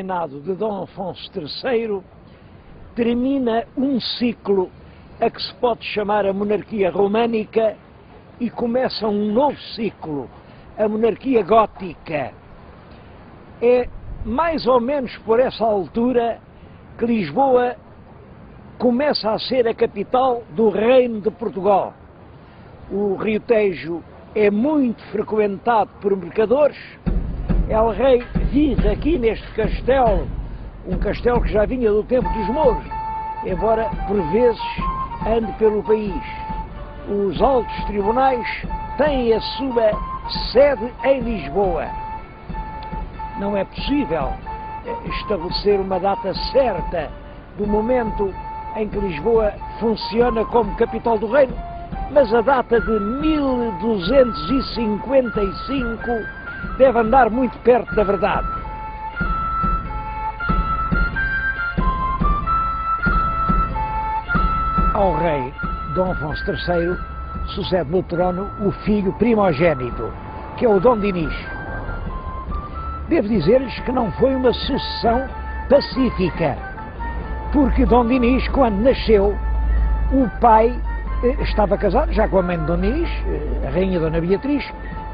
reinado de Dom Afonso III termina um ciclo a que se pode chamar a monarquia românica e começa um novo ciclo, a monarquia gótica. É mais ou menos por essa altura que Lisboa começa a ser a capital do Reino de Portugal. O Rio Tejo é muito frequentado por mercadores. El Rei vive aqui neste castelo, um castelo que já vinha do tempo dos mouros, embora por vezes ande pelo país. Os altos tribunais têm a sua sede em Lisboa. Não é possível estabelecer uma data certa do momento em que Lisboa funciona como capital do reino, mas a data de 1255 deve andar muito perto da verdade. Ao rei Dom Afonso III sucede no trono o filho primogênito, que é o Dom Dinis. Devo dizer-lhes que não foi uma sucessão pacífica, porque Dom Dinis, quando nasceu, o pai estava casado já com a mãe de Dom Dinis, a rainha Dona Beatriz,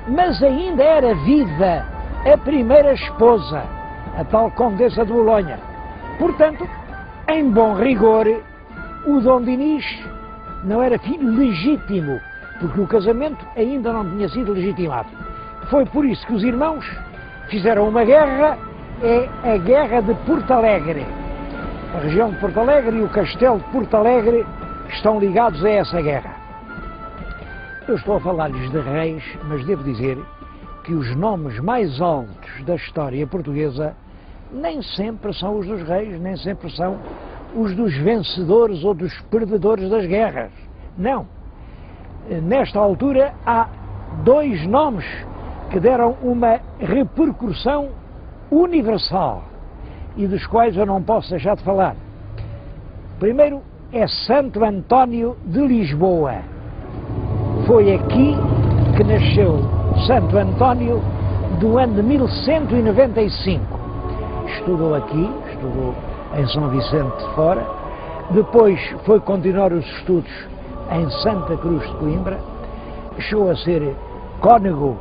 mas ainda era viva a primeira esposa, a tal Condessa de Bolonha. Portanto, em bom rigor, o Dom Dinis não era filho legítimo, porque o casamento ainda não tinha sido legitimado. Foi por isso que os irmãos fizeram uma guerra, é a Guerra de Porto Alegre. A região de Porto Alegre e o castelo de Porto Alegre estão ligados a essa guerra. Eu estou a falar-lhes de reis, mas devo dizer que os nomes mais altos da história portuguesa nem sempre são os dos reis, nem sempre são os dos vencedores ou dos perdedores das guerras. Não. Nesta altura há dois nomes que deram uma repercussão universal e dos quais eu não posso deixar de falar. Primeiro é Santo António de Lisboa. Foi aqui que nasceu Santo António do ano de 1195. Estudou aqui, estudou em São Vicente de Fora, depois foi continuar os estudos em Santa Cruz de Coimbra, chegou a ser cônego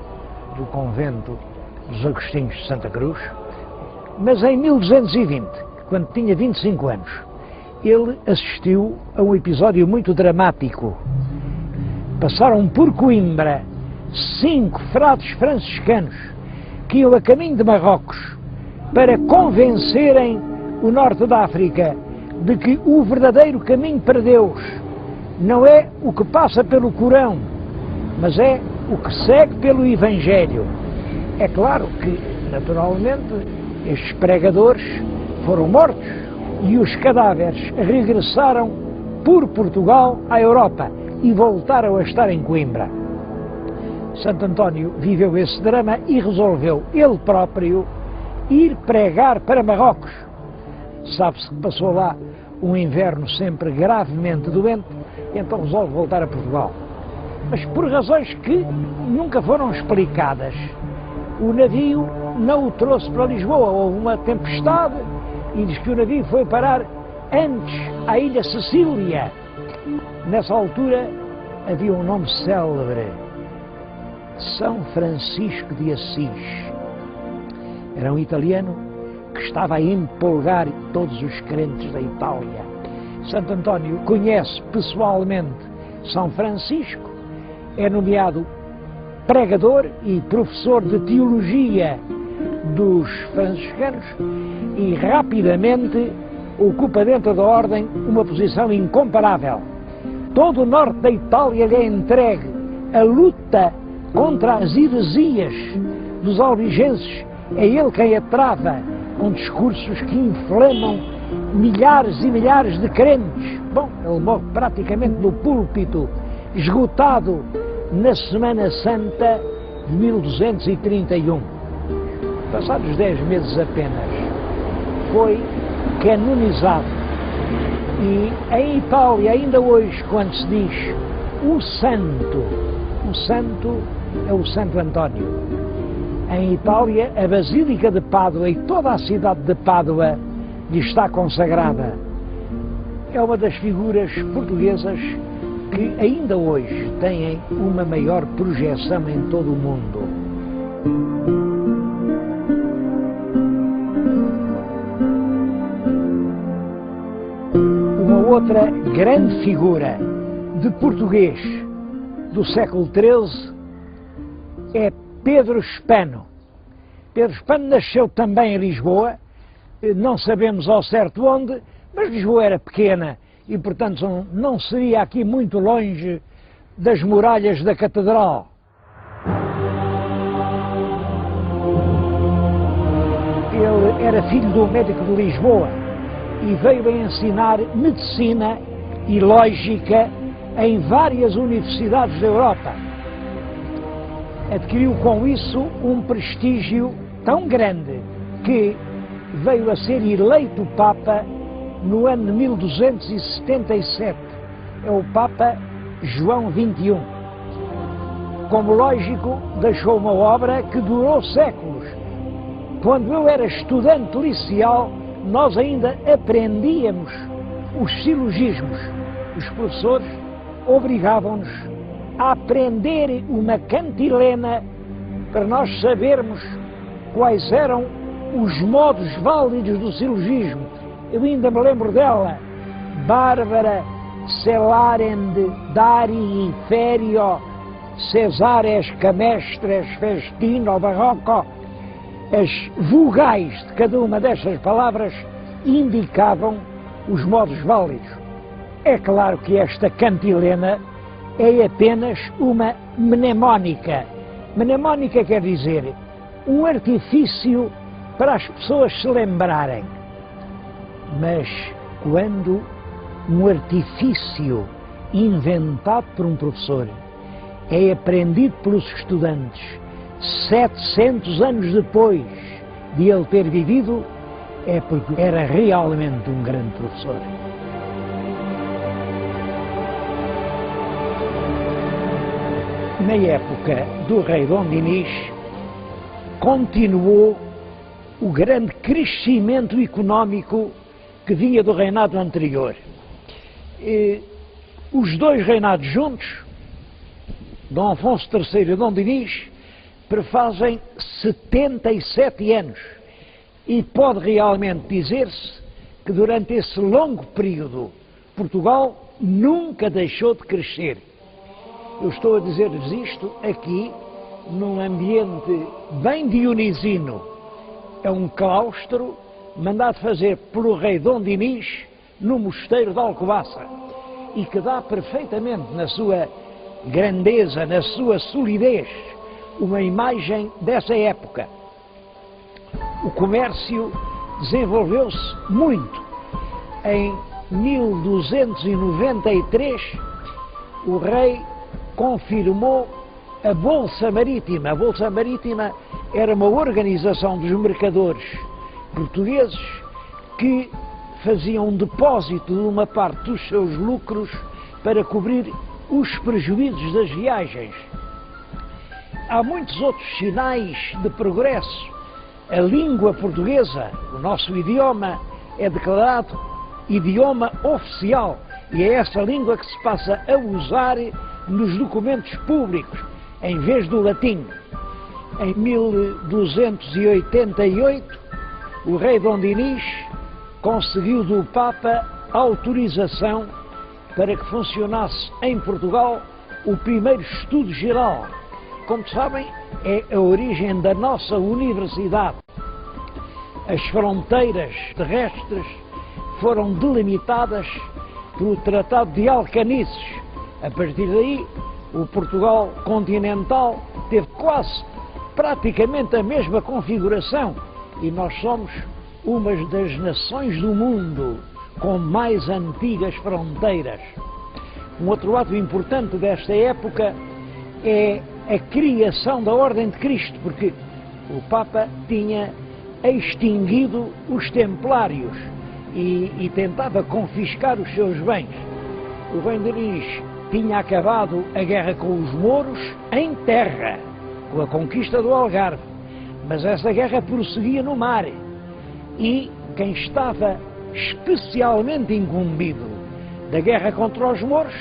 do convento dos Agostinhos de Santa Cruz, mas em 1220, quando tinha 25 anos, ele assistiu a um episódio muito dramático. Passaram por Coimbra 5 frades franciscanos que iam a caminho de Marrocos para convencerem o norte da África de que o verdadeiro caminho para Deus não é o que passa pelo Corão, mas é o que segue pelo Evangelho. É claro que, naturalmente, estes pregadores foram mortos e os cadáveres regressaram por Portugal à Europa e voltaram a estar em Coimbra. Santo António viveu esse drama e resolveu ele próprio ir pregar para Marrocos. Sabe-se que passou lá um inverno sempre gravemente doente, e então resolve voltar a Portugal. Mas por razões que nunca foram explicadas, o navio não o trouxe para Lisboa. Houve uma tempestade e diz que o navio foi parar antes à ilha Sicília. Nessa altura havia um nome célebre, São Francisco de Assis. Era um italiano que estava a empolgar todos os crentes da Itália. Santo António conhece pessoalmente São Francisco, é nomeado pregador e professor de teologia dos franciscanos e rapidamente ocupa dentro da ordem uma posição incomparável. Todo o norte da Itália lhe é entregue. A luta contra as heresias dos albigenses é ele quem a trava, com discursos que inflamam milhares e milhares de crentes. Bom, ele morre praticamente no púlpito, esgotado na Semana Santa de 1231. Passados 10 meses apenas, foi canonizado. E em Itália, ainda hoje, quando se diz o santo é o Santo António. Em Itália, a Basílica de Pádua e toda a cidade de Pádua lhe está consagrada. É uma das figuras portuguesas que ainda hoje têm uma maior projeção em todo o mundo. Uma outra grande figura de português do século XIII é Pedro Spano. Pedro Spano nasceu também em Lisboa, não sabemos ao certo onde, mas Lisboa era pequena e, portanto, não seria aqui muito longe das muralhas da Catedral. Ele era filho de um médico de Lisboa e veio a ensinar medicina e lógica em várias universidades da Europa. Adquiriu com isso um prestígio tão grande que veio a ser eleito Papa no ano de 1277. É o Papa João XXI. Como lógico, deixou uma obra que durou séculos. Quando eu era estudante liceal, nós ainda aprendíamos os silogismos. Os professores obrigavam-nos a aprender uma cantilena para nós sabermos quais eram os modos válidos do silogismo. Eu ainda me lembro dela: Bárbara, celarende, dari, ferio, cesares, camestres, festino, barroco. As vogais de cada uma destas palavras indicavam os modos válidos. É claro que esta cantilena é apenas uma mnemónica. Mnemónica quer dizer um artifício para as pessoas se lembrarem. Mas quando um artifício inventado por um professor é aprendido pelos estudantes 700 anos depois de ele ter vivido, é porque era realmente um grande professor. Na época do rei Dom Dinis, continuou o grande crescimento económico que vinha do reinado anterior. Os dois reinados juntos, Dom Afonso III e Dom Dinis, prefazem 77 anos, e pode realmente dizer-se que durante esse longo período Portugal nunca deixou de crescer. Eu estou a dizer-lhes isto aqui num ambiente bem dionisino. É um claustro mandado fazer pelo rei Dom Dinis no mosteiro de Alcobaça e que dá perfeitamente na sua grandeza, na sua solidez, uma imagem dessa época. O comércio desenvolveu-se muito. Em 1293, o rei confirmou a Bolsa Marítima. A Bolsa Marítima era uma organização dos mercadores portugueses que faziam um depósito de uma parte dos seus lucros para cobrir os prejuízos das viagens. Há muitos outros sinais de progresso. A língua portuguesa, o nosso idioma, é declarado idioma oficial e é essa língua que se passa a usar nos documentos públicos, em vez do latim. Em 1288, o rei Dom Dinis conseguiu do Papa autorização para que funcionasse em Portugal o primeiro estudo geral. Como sabem, é a origem da nossa universidade. As fronteiras terrestres foram delimitadas pelo Tratado de Alcanices. A partir daí, o Portugal continental teve quase praticamente a mesma configuração e nós somos uma das nações do mundo com mais antigas fronteiras. Um outro ato importante desta época é a criação da Ordem de Cristo, porque o Papa tinha extinguido os templários e tentava confiscar os seus bens. O rei Dinis tinha acabado a guerra com os mouros em terra, com a conquista do Algarve, Mas essa guerra prosseguia no mar e quem estava especialmente incumbido da guerra contra os mouros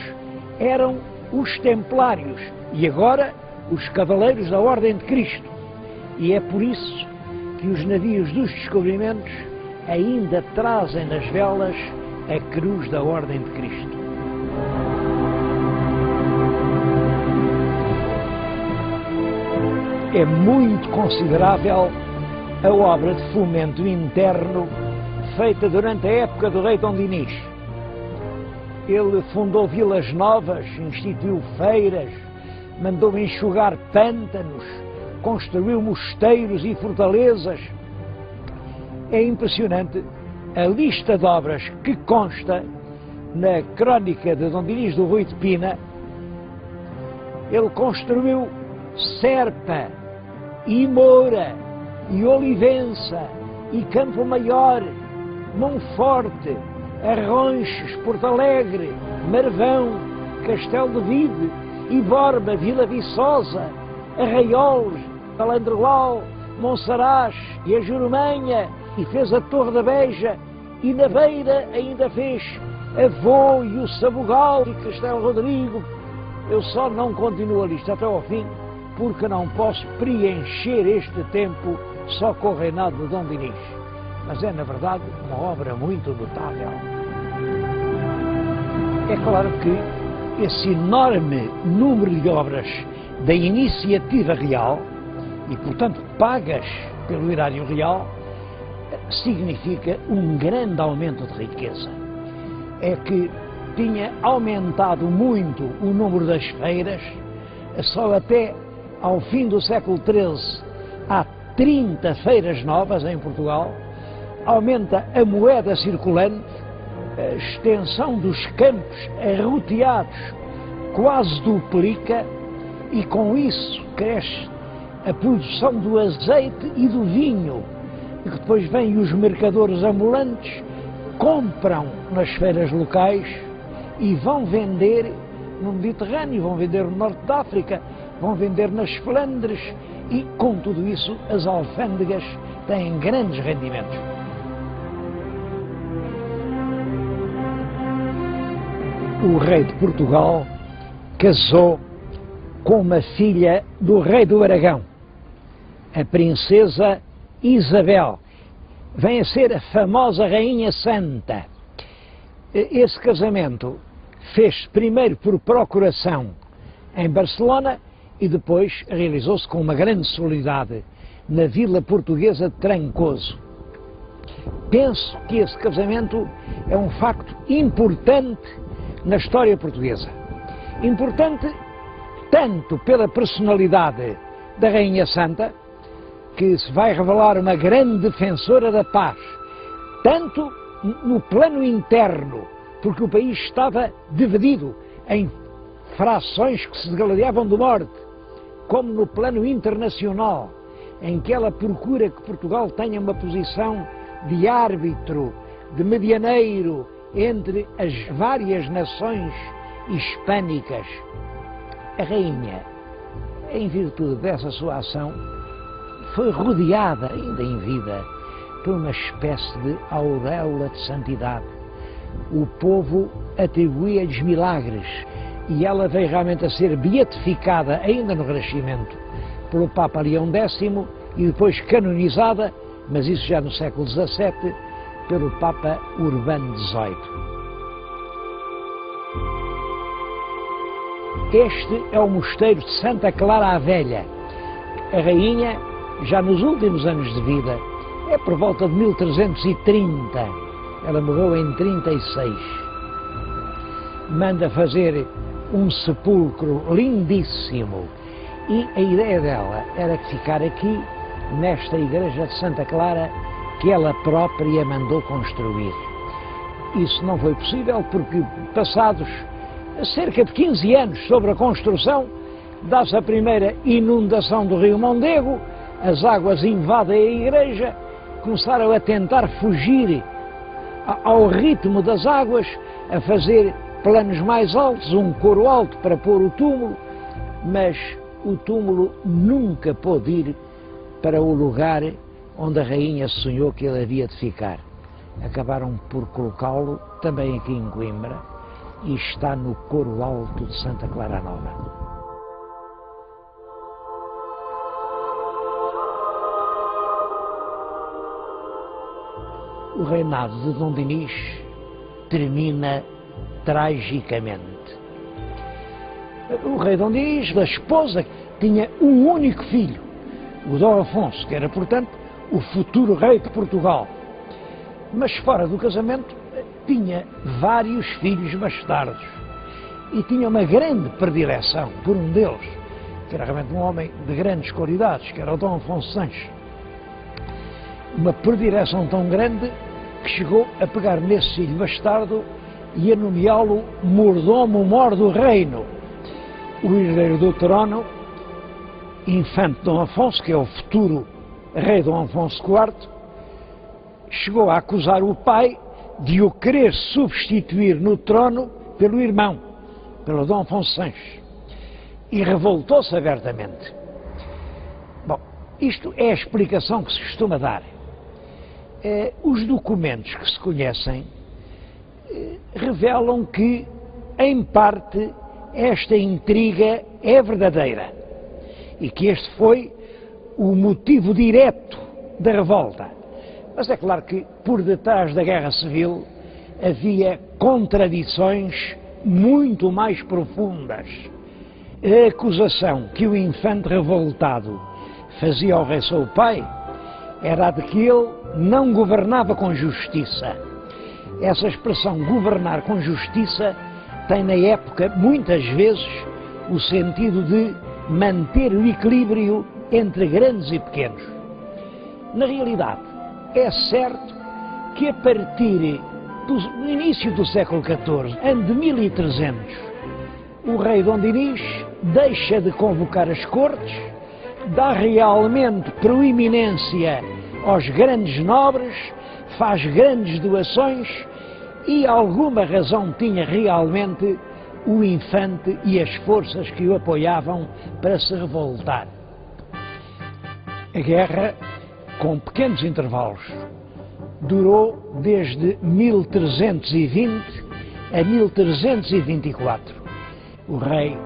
eram os templários e agora os cavaleiros da Ordem de Cristo. E é por isso que os navios dos descobrimentos ainda trazem nas velas a cruz da Ordem de Cristo. É muito considerável a obra de fomento interno feita durante a época do rei Dom Dinis. Ele fundou vilas novas, instituiu feiras, mandou enxugar pântanos, construiu mosteiros e fortalezas. É impressionante a lista de obras que consta na crónica de Dom Dinis do Rui de Pina. Ele construiu Serpa, e Moura, e Olivença, e Campo Maior, Monforte, Arronches, Porto Alegre, Marvão, Castelo de Vide, e Borba, Vila Viçosa, Arraiolos, Alandroal, Monsaraz e a Jurumanha, e fez a Torre da Beja, e na Beira ainda fez Avô e o Sabugal e Castelo Rodrigo. Eu só não continuo a lista até ao fim, porque não posso preencher este tempo só com o reinado de Dom Dinis. Mas é, na verdade, uma obra muito notável. É claro que esse enorme número de obras da iniciativa real, e portanto pagas pelo erário real, significa um grande aumento de riqueza. É que tinha aumentado muito o número das feiras, só até ao fim do século XIII há 30 feiras novas em Portugal, aumenta a moeda circulante, a extensão dos campos arroteados quase duplica e com isso cresce a produção do azeite e do vinho, e que depois vêm os mercadores ambulantes, compram nas feiras locais e vão vender no Mediterrâneo, vão vender no Norte da África, vão vender nas Flandres e, com tudo isso, as alfândegas têm grandes rendimentos. O rei de Portugal casou com uma filha do rei do Aragão, a princesa Isabel. Vem a ser a famosa Rainha Santa. Esse casamento fez primeiro por procuração em Barcelona e depois realizou-se com uma grande solenidade na vila portuguesa de Trancoso. Penso que esse casamento é um facto importante na história portuguesa. Importante tanto pela personalidade da Rainha Santa, que se vai revelar uma grande defensora da paz, tanto no plano interno, porque o país estava dividido em frações que se degladiavam de morte, como no plano internacional, em que ela procura que Portugal tenha uma posição de árbitro, de medianeiro entre as várias nações hispânicas. A rainha, em virtude dessa sua ação, foi rodeada, ainda em vida, por uma espécie de auréola de santidade. O povo atribuía-lhes milagres e ela veio realmente a ser beatificada, ainda no Renascimento, pelo Papa Leão X e depois canonizada, mas isso já no século XVII, pelo Papa Urbano XVIII. Este é o mosteiro de Santa Clara a Velha. A rainha, já nos últimos anos de vida, é por volta de 1330, ela morreu em 36, manda fazer um sepulcro lindíssimo e a ideia dela era que ficar aqui, nesta igreja de Santa Clara, que ela própria mandou construir. Isso não foi possível porque, passados cerca de 15 anos sobre a construção, dá-se a primeira inundação do rio Mondego, as águas invadem a igreja, começaram a tentar fugir ao ritmo das águas, a fazer planos mais altos, um coro alto para pôr o túmulo, mas o túmulo nunca pôde ir para o lugar onde a rainha sonhou que ele havia de ficar. Acabaram por colocá-lo também aqui em Coimbra e está no Coro Alto de Santa Clara Nova. O reinado de Dom Dinis termina tragicamente. O rei Dom Dinis, da esposa, tinha um único filho, o Dom Afonso, que era, portanto, o futuro rei de Portugal. Mas fora do casamento tinha vários filhos bastardos e tinha uma grande predileção por um deles, que era realmente um homem de grandes qualidades, que era o Dom Afonso Sanches. Uma predileção tão grande que chegou a pegar nesse filho bastardo e a nomeá-lo mordomo-mor do reino. O herdeiro do trono, infante Dom Afonso, que é o futuro rei Dom Afonso IV, chegou a acusar o pai de o querer substituir no trono pelo irmão, pelo Dom Afonso Sanches, e revoltou-se abertamente. Bom, isto é a explicação que se costuma dar. Os documentos que se conhecem revelam que, em parte, esta intriga é verdadeira e que este foi o motivo direto da revolta. Mas é claro que, por detrás da Guerra Civil, havia contradições muito mais profundas. A acusação que o infante revoltado fazia ao rei seu pai era a de que ele não governava com justiça. Essa expressão governar com justiça tem na época muitas vezes o sentido de manter o equilíbrio entre grandes e pequenos. Na realidade, é certo que a partir do início do século XIV, ano de 1300, o rei Dom Dinis deixa de convocar as cortes, dá realmente proeminência aos grandes nobres, faz grandes doações e alguma razão tinha realmente o infante e as forças que o apoiavam para se revoltar. A guerra, com pequenos intervalos, durou desde 1320 a 1324. O rei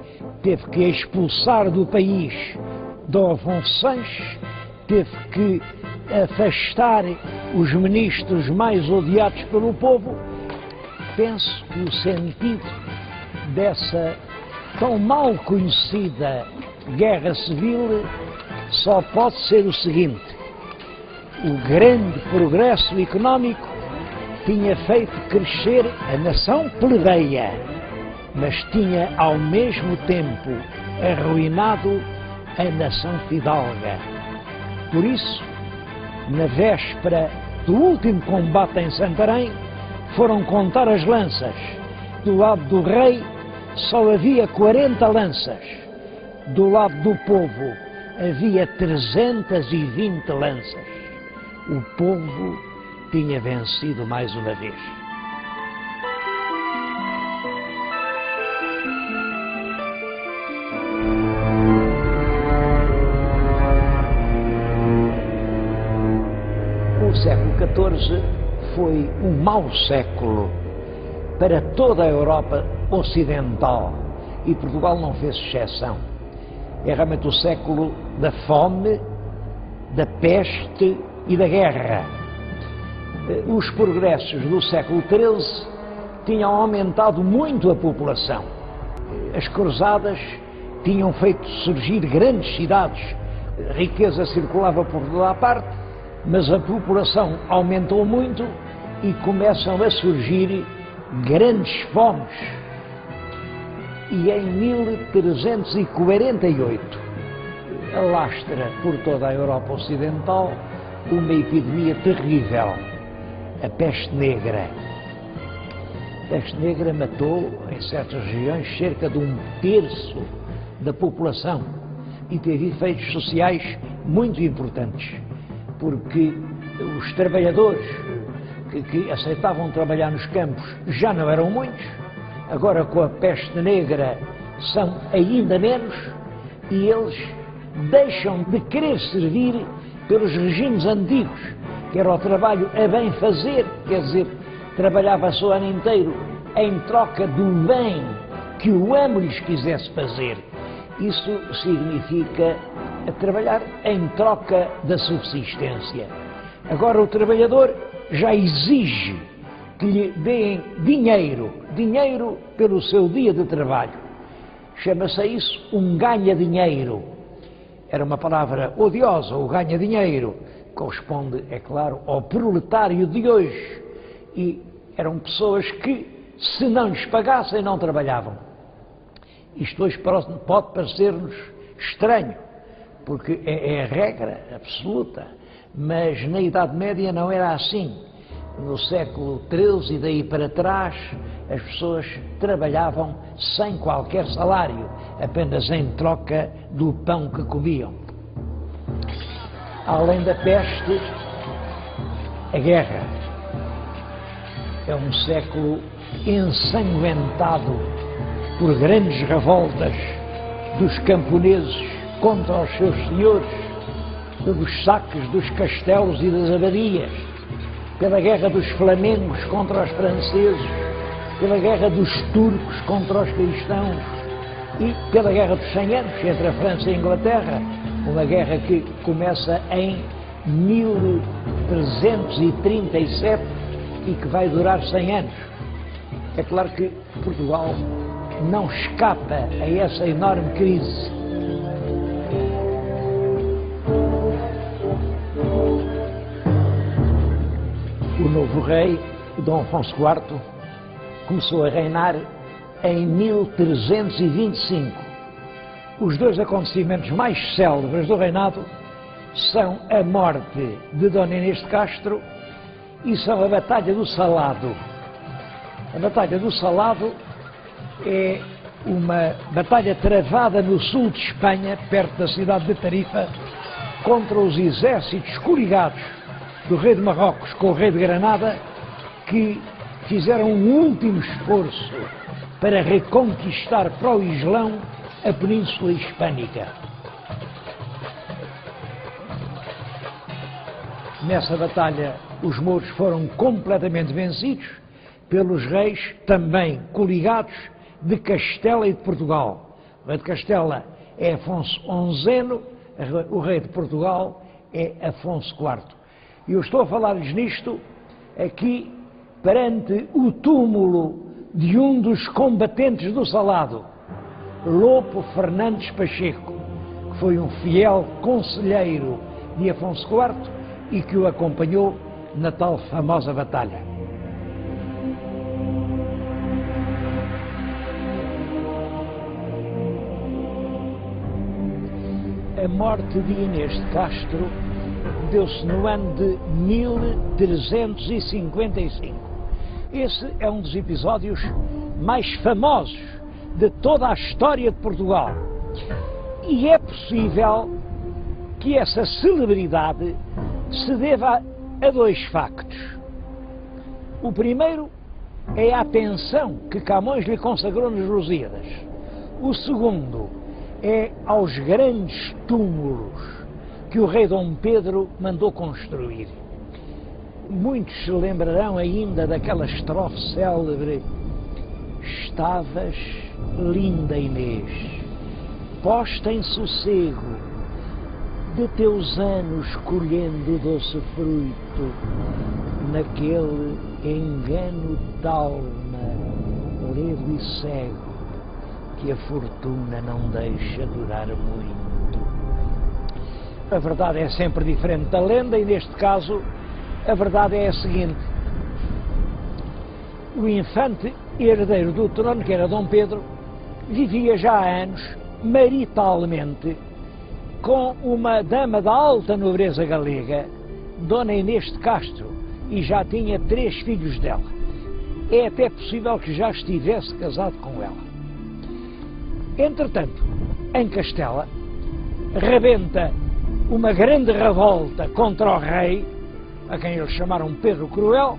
teve que expulsar do país Dom Afonso Sanches, teve que afastar os ministros mais odiados pelo povo. Penso que o sentido dessa tão mal conhecida guerra civil só pode ser o seguinte: o grande progresso económico tinha feito crescer a nação plebeia, mas tinha ao mesmo tempo arruinado a nação fidalga. Por isso, na véspera do último combate em Santarém, foram contar as lanças. Do lado do rei só havia 40 lanças. Do lado do povo havia 320 lanças. O povo tinha vencido mais uma vez. O século XIV foi um mau século para toda a Europa ocidental e Portugal não fez exceção. É realmente o século da fome, da peste e da guerra. Os progressos do século XIII tinham aumentado muito a população. As cruzadas tinham feito surgir grandes cidades, a riqueza circulava por toda a parte, mas a população aumentou muito e começam a surgir grandes fomes. E em 1348 alastra por toda a Europa Ocidental uma epidemia terrível, a peste negra. A peste negra matou, em certas regiões, cerca de 1/3 da população e teve efeitos sociais muito importantes, porque os trabalhadores que aceitavam trabalhar nos campos já não eram muitos, agora com a peste negra são ainda menos, e eles deixam de querer servir pelos regimes antigos, que era o trabalho a bem fazer, quer dizer, trabalhava-se o ano inteiro em troca do bem que o amo lhes quisesse fazer. Isso significa trabalhar em troca da subsistência. Agora o trabalhador já exige que lhe deem dinheiro pelo seu dia de trabalho. Chama-se isso um ganha-dinheiro. Era uma palavra odiosa, o ganha-dinheiro. Corresponde, é claro, ao proletário de hoje. E eram pessoas que, se não lhes pagassem, não trabalhavam. Isto hoje pode parecer-nos estranho, porque é a regra absoluta, mas na Idade Média não era assim. No século XIII e daí para trás, as pessoas trabalhavam sem qualquer salário, apenas em troca do pão que comiam. Além da peste, a guerra. É um século ensanguentado por grandes revoltas dos camponeses contra os seus senhores, pelos saques dos castelos e das abadias, pela guerra dos flamengos contra os franceses, pela guerra dos turcos contra os cristãos e pela guerra dos 100 anos entre a França e a Inglaterra, uma guerra que começa em 1337 e que vai durar 100 anos. É claro que Portugal não escapa a essa enorme crise. O novo rei, Dom Afonso IV, começou a reinar em 1325. Os dois acontecimentos mais célebres do reinado são a morte de Dona Inês de Castro e são a Batalha do Salado. A Batalha do Salado é uma batalha travada no sul de Espanha, perto da cidade de Tarifa, contra os exércitos coligados do rei de Marrocos com o rei de Granada, que fizeram um último esforço para reconquistar para o Islão a Península Hispânica. Nessa batalha, os mouros foram completamente vencidos pelos reis também coligados de Castela e de Portugal. O rei de Castela é Afonso XI, o rei de Portugal é Afonso IV. E eu estou a falar-lhes nisto aqui perante o túmulo de um dos combatentes do Salado, Lopo Fernandes Pacheco, que foi um fiel conselheiro de Afonso IV e que o acompanhou na tal famosa batalha. A morte de Inês de Castro deu-se no ano de 1355. Esse é um dos episódios mais famosos de toda a história de Portugal. E é possível que essa celebridade se deva a dois factos. O primeiro é a atenção que Camões lhe consagrou nos Lusíadas. O segundo é aos grandes túmulos que o rei Dom Pedro mandou construir. Muitos se lembrarão ainda daquela estrofe célebre: estavas, linda Inês, posta em sossego, de teus anos colhendo o doce fruto, naquele engano d'alma, ledo e cego, que a fortuna não deixa durar muito. A verdade é sempre diferente da lenda e, neste caso, a verdade é a seguinte: o infante herdeiro do trono, que era Dom Pedro, vivia já há anos maritalmente com uma dama da alta nobreza galega, Dona Inês de Castro, e já tinha 3 filhos dela. É até possível que já estivesse casado com ela. Entretanto, em Castela, rebenta uma grande revolta contra o rei, a quem eles chamaram Pedro Cruel,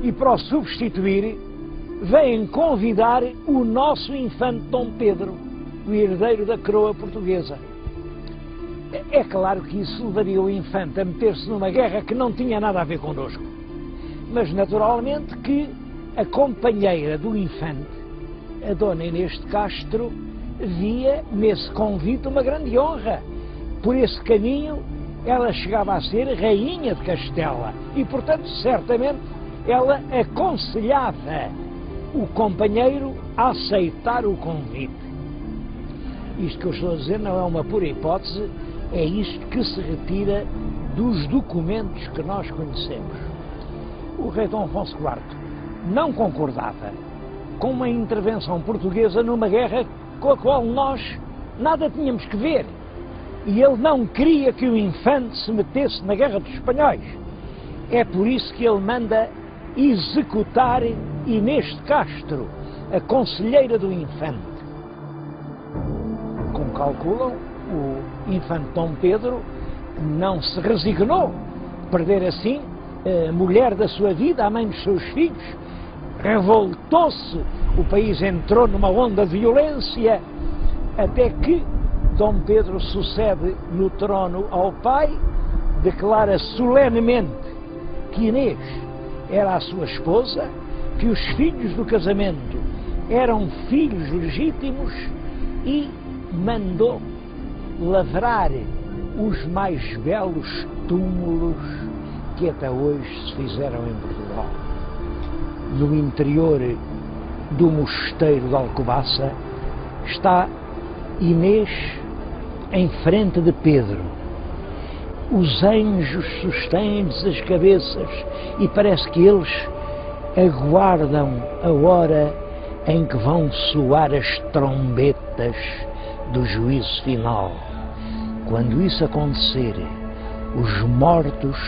e para o substituir, vêm convidar o nosso infante Dom Pedro, o herdeiro da coroa portuguesa. É claro que isso levaria o infante a meter-se numa guerra que não tinha nada a ver connosco. Mas naturalmente que a companheira do infante, a dona Inês de Castro, via nesse convite uma grande honra. Por esse caminho ela chegava a ser rainha de Castela e, portanto, certamente ela aconselhava o companheiro a aceitar o convite. Isto que eu estou a dizer não é uma pura hipótese, é isto que se retira dos documentos que nós conhecemos. O rei Dom Afonso IV não concordava com uma intervenção portuguesa numa guerra com a qual nós nada tínhamos que ver. E ele não queria que o infante se metesse na guerra dos espanhóis. É por isso que ele manda executar Inês de Castro, a conselheira do infante. Como calculam, o infante Dom Pedro não se resignou a perder assim a mulher da sua vida, a mãe dos seus filhos. Revoltou-se, o país entrou numa onda de violência, até que Dom Pedro sucede no trono ao pai, declara solenemente que Inês era a sua esposa, que os filhos do casamento eram filhos legítimos e mandou lavrar os mais belos túmulos que até hoje se fizeram em Portugal. No interior do mosteiro de Alcobaça está Inês em frente de Pedro. Os anjos sustêm-lhes as cabeças e parece que eles aguardam a hora em que vão soar as trombetas do juízo final. Quando isso acontecer, os mortos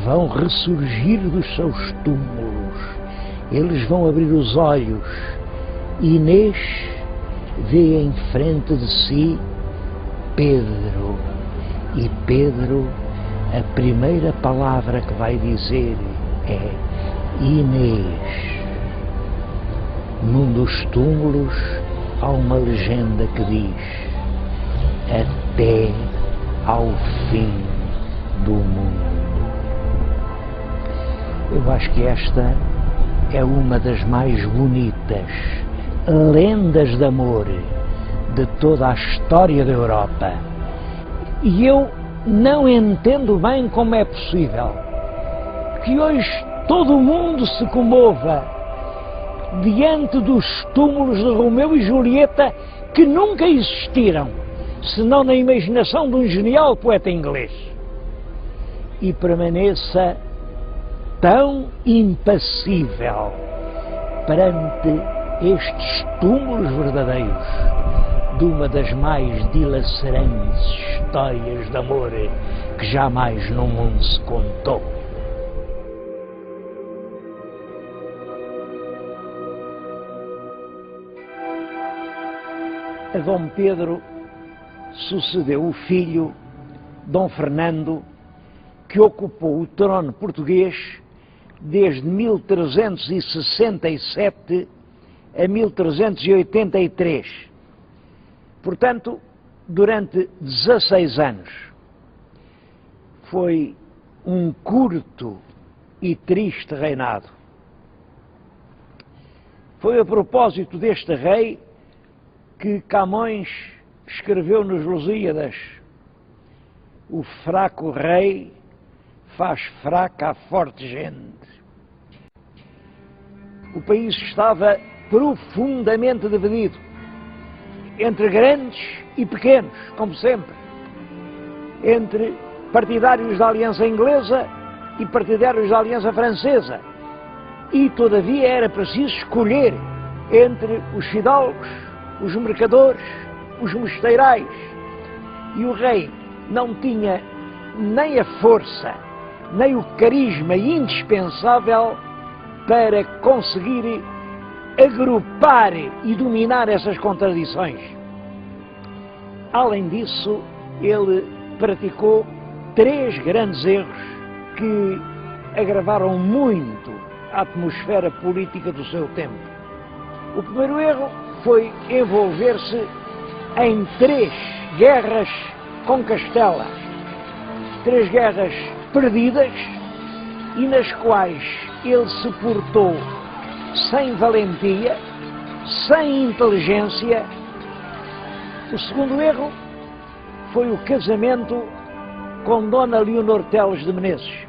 vão ressurgir dos seus túmulos. Eles vão abrir os olhos. Inês vê em frente de si Pedro. E Pedro, a primeira palavra que vai dizer é Inês. Num dos túmulos há uma legenda que diz: até ao fim do mundo. Eu acho que esta é uma das mais bonitas lendas de amor de toda a história da Europa. E eu não entendo bem como é possível que hoje todo o mundo se comova diante dos túmulos de Romeu e Julieta, que nunca existiram, senão na imaginação de um genial poeta inglês, e permaneça tão impassível perante estes túmulos verdadeiros de uma das mais dilacerantes histórias de amor que jamais no mundo se contou. A Dom Pedro sucedeu o filho, Dom Fernando, que ocupou o trono português desde 1367 a 1383. Portanto, durante 16 anos. Foi um curto e triste reinado. Foi a propósito deste rei que Camões escreveu nos Lusíadas: o fraco rei faz fraca a forte gente. O país estava profundamente dividido entre grandes e pequenos, como sempre, entre partidários da Aliança Inglesa e partidários da Aliança Francesa, e todavia era preciso escolher entre os fidalgos, os mercadores, os mosteirais, e o rei não tinha nem a força, nem o carisma indispensável para conseguir agrupar e dominar essas contradições. Além disso, ele praticou 3 grandes erros que agravaram muito a atmosfera política do seu tempo. O primeiro erro foi envolver-se em 3 guerras com Castela. 3 guerras perdidas e nas quais ele se portou sem valentia, sem inteligência. O segundo erro foi o casamento com Dona Leonor Teles de Menezes.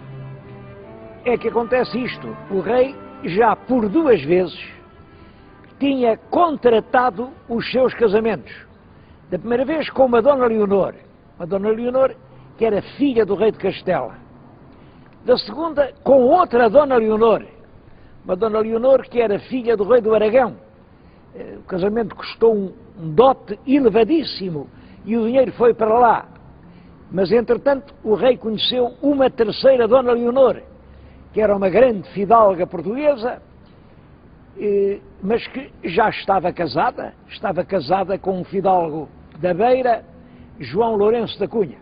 É que acontece isto: o rei já por 2 vezes tinha contratado os seus casamentos. Da primeira vez com uma Dona Leonor que era filha do rei de Castela. Da segunda com outra Dona Leonor, uma Dona Leonor que era filha do rei do Aragão. O casamento custou um dote elevadíssimo e o dinheiro foi para lá. Mas, entretanto, o rei conheceu uma terceira Dona Leonor, que era uma grande fidalga portuguesa, mas que já estava casada com um fidalgo da Beira, João Lourenço da Cunha.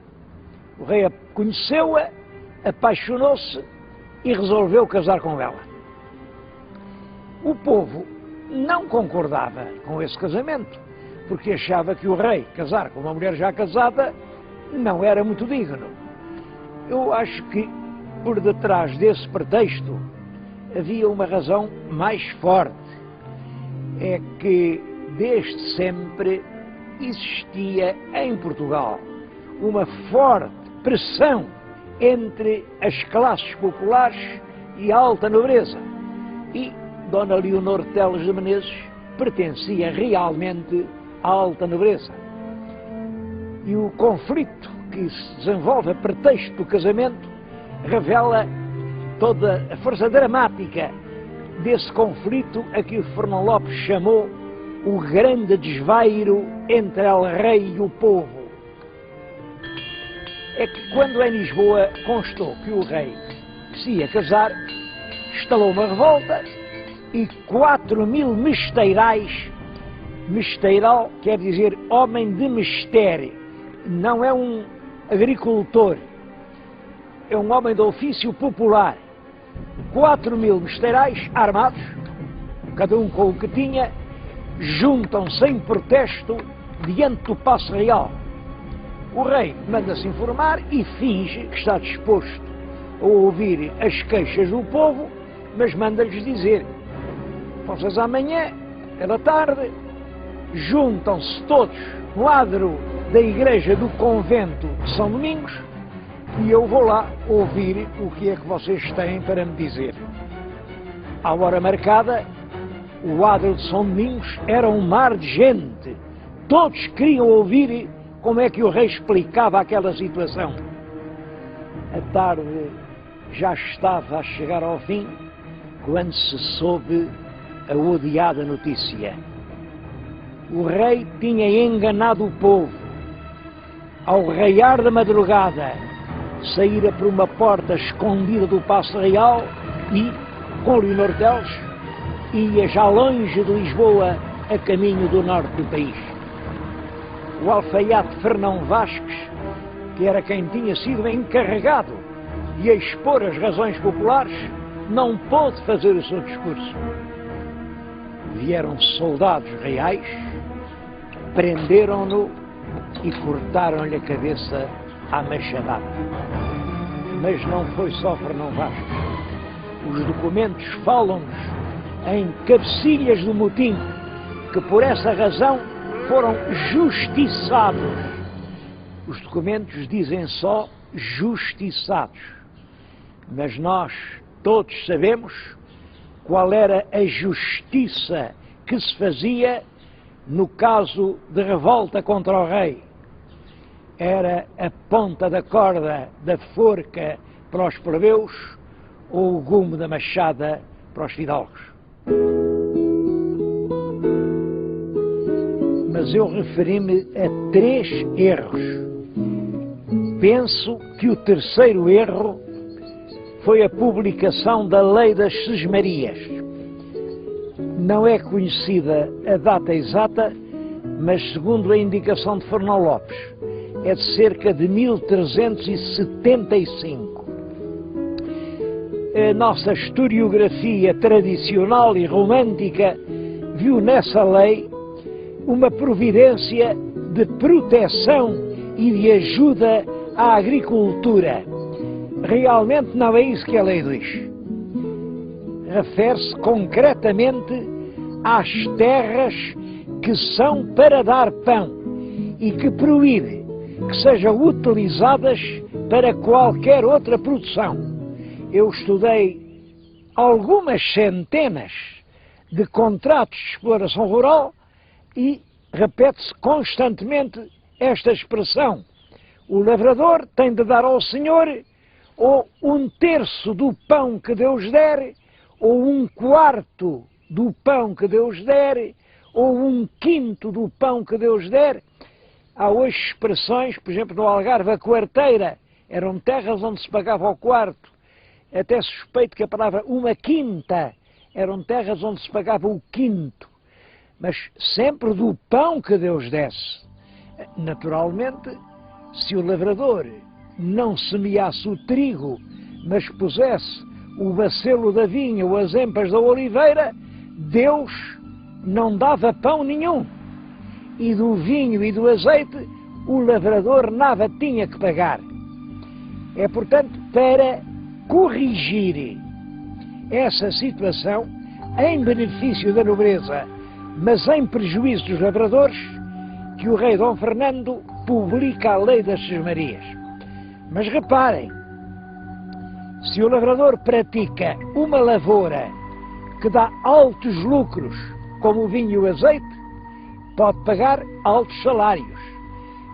O rei conheceu-a, apaixonou-se e resolveu casar com ela. O povo não concordava com esse casamento, porque achava que o rei casar com uma mulher já casada não era muito digno. Eu acho que por detrás desse pretexto havia uma razão mais forte. É que desde sempre existia em Portugal uma forte pressão entre as classes populares e a alta nobreza. E Dona Leonor Teles de Menezes pertencia realmente à alta nobreza. E o conflito que se desenvolve a pretexto do casamento revela toda a força dramática desse conflito a que o Fernão Lopes chamou o grande desvairo entre el rei e o povo. É que quando em Lisboa constou que o rei se ia casar, instalou uma revolta e 4.000 mesteirais, mesteiral quer dizer homem de mistério, não é um agricultor, é um homem de ofício popular. 4.000 mesteirais armados, cada um com o que tinha, juntam-se em protesto diante do Paço Real. O rei manda-se informar e finge que está disposto a ouvir as queixas do povo, mas manda-lhes dizer: vocês amanhã, pela tarde, juntam-se todos no adro da igreja do convento de São Domingos e eu vou lá ouvir o que é que vocês têm para me dizer. À hora marcada, o adro de São Domingos era um mar de gente. Todos queriam ouvir como é que o rei explicava aquela situação. A tarde já estava a chegar ao fim quando se soube a odiada notícia. O rei tinha enganado o povo. Ao raiar da madrugada, saíra por uma porta escondida do Paço Real e, com Leonor Teles, ia já longe de Lisboa a caminho do norte do país. O alfaiate Fernão Vasques, que era quem tinha sido encarregado de expor as razões populares, não pôde fazer o seu discurso. Vieram soldados reais, prenderam-no e cortaram-lhe a cabeça à machadada. Mas não foi só Fernão Vasques. Os documentos falam-nos em cabecilhas do motim, que por essa razão foram justiçados. Os documentos dizem só justiçados. Mas nós todos sabemos qual era a justiça que se fazia no caso de revolta contra o rei. Era a ponta da corda da forca para os plebeus ou o gume da machada para os fidalgos. Mas eu referi-me a 3 erros. Penso que o terceiro erro foi a publicação da Lei das Sesmarias. Não é conhecida a data exata, mas segundo a indicação de Fernão Lopes, é de cerca de 1375. A nossa historiografia tradicional e romântica viu nessa lei uma providência de proteção e de ajuda à agricultura. Realmente não é isso que a lei diz. Refere-se concretamente às terras que são para dar pão e que proíbe que sejam utilizadas para qualquer outra produção. Eu estudei algumas centenas de contratos de exploração rural e repete-se constantemente esta expressão: o lavrador tem de dar ao Senhor ou 1/3 do pão que Deus der, ou 1/4 do pão que Deus der, ou 1/5 do pão que Deus der. Há hoje expressões, por exemplo, no Algarve, a quarteira, eram terras onde se pagava ao quarto. Até suspeito que a palavra 1/5 eram terras onde se pagava o quinto. Mas sempre do pão que Deus desse. Naturalmente, se o lavrador não semeasse o trigo, mas pusesse o bacelo da vinha ou as empas da oliveira, Deus não dava pão nenhum. E do vinho e do azeite, o lavrador nada tinha que pagar. É, portanto, para corrigir essa situação, em benefício da nobreza, mas em prejuízo dos lavradores, que o rei Dom Fernando publica a lei das sesmarias. Mas reparem, se o lavrador pratica uma lavoura que dá altos lucros, como o vinho e o azeite, pode pagar altos salários.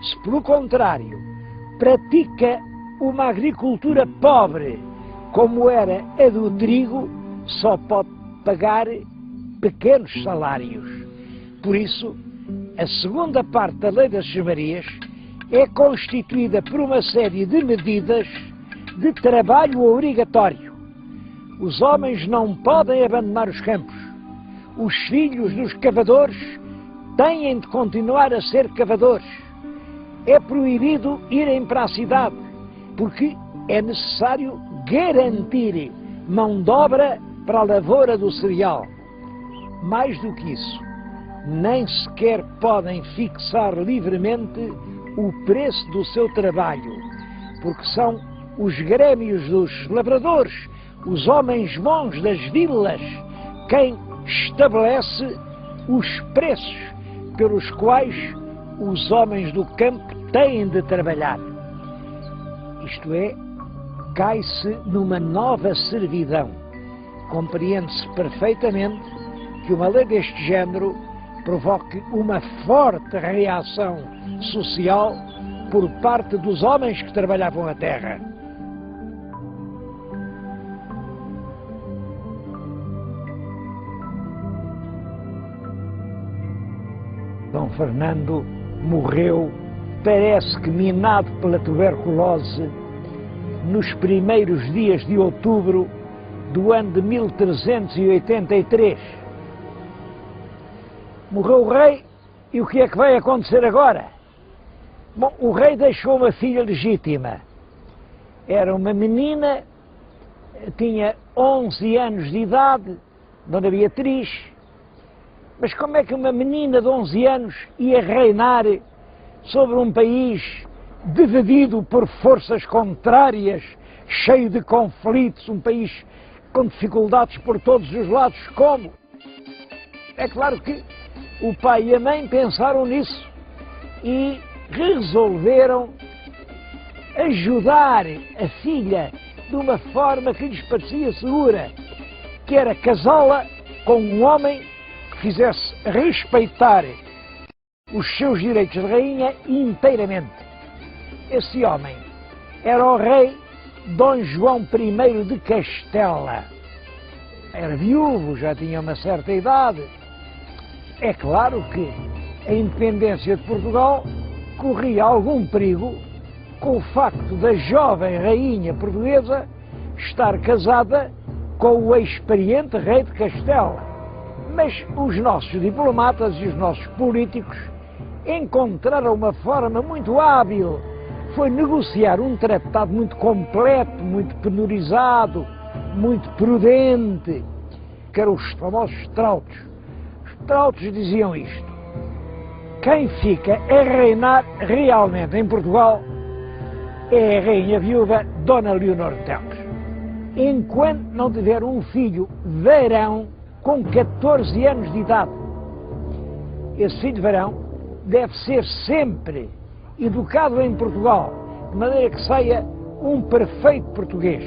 Se, pelo contrário, pratica uma agricultura pobre, como era a do trigo, só pode pagar pequenos salários. Por isso, a segunda parte da lei das sesmarias é constituída por uma série de medidas de trabalho obrigatório. Os homens não podem abandonar os campos. Os filhos dos cavadores têm de continuar a ser cavadores. É proibido irem para a cidade, porque é necessário garantir mão de obra para a lavoura do cereal. Mais do que isso, nem sequer podem fixar livremente o preço do seu trabalho, porque são os grêmios dos lavradores, os homens bons das vilas, quem estabelece os preços pelos quais os homens do campo têm de trabalhar. Isto é, cai-se numa nova servidão. Compreende-se perfeitamente que uma lei deste género provoque uma forte reação social por parte dos homens que trabalhavam a terra. Dom Fernando morreu, parece que minado pela tuberculose, nos primeiros dias de outubro do ano de 1383. Morreu o rei, e o que é que vai acontecer agora? Bom, o rei deixou uma filha legítima. Era uma menina, tinha 11 anos de idade, Dona Beatriz. Mas como é que uma menina de 11 anos ia reinar sobre um país dividido por forças contrárias, cheio de conflitos, um país com dificuldades por todos os lados? Como? É claro que o pai e a mãe pensaram nisso e resolveram ajudar a filha de uma forma que lhes parecia segura, que era casá-la com um homem que fizesse respeitar os seus direitos de rainha inteiramente. Esse homem era o rei Dom João I de Castela. Era viúvo, já tinha uma certa idade. É claro que a independência de Portugal corria algum perigo com o facto da jovem rainha portuguesa estar casada com o experiente rei de Castela. Mas os nossos diplomatas e os nossos políticos encontraram uma forma muito hábil. Foi negociar um tratado muito completo, muito penorizado, muito prudente, que eram os famosos trautos. Os trautos diziam isto: quem fica a reinar realmente em Portugal é a rainha viúva Dona Leonor de Teles. Enquanto não tiver um filho varão com 14 anos de idade, esse filho varão deve ser sempre educado em Portugal, de maneira que saia um perfeito português.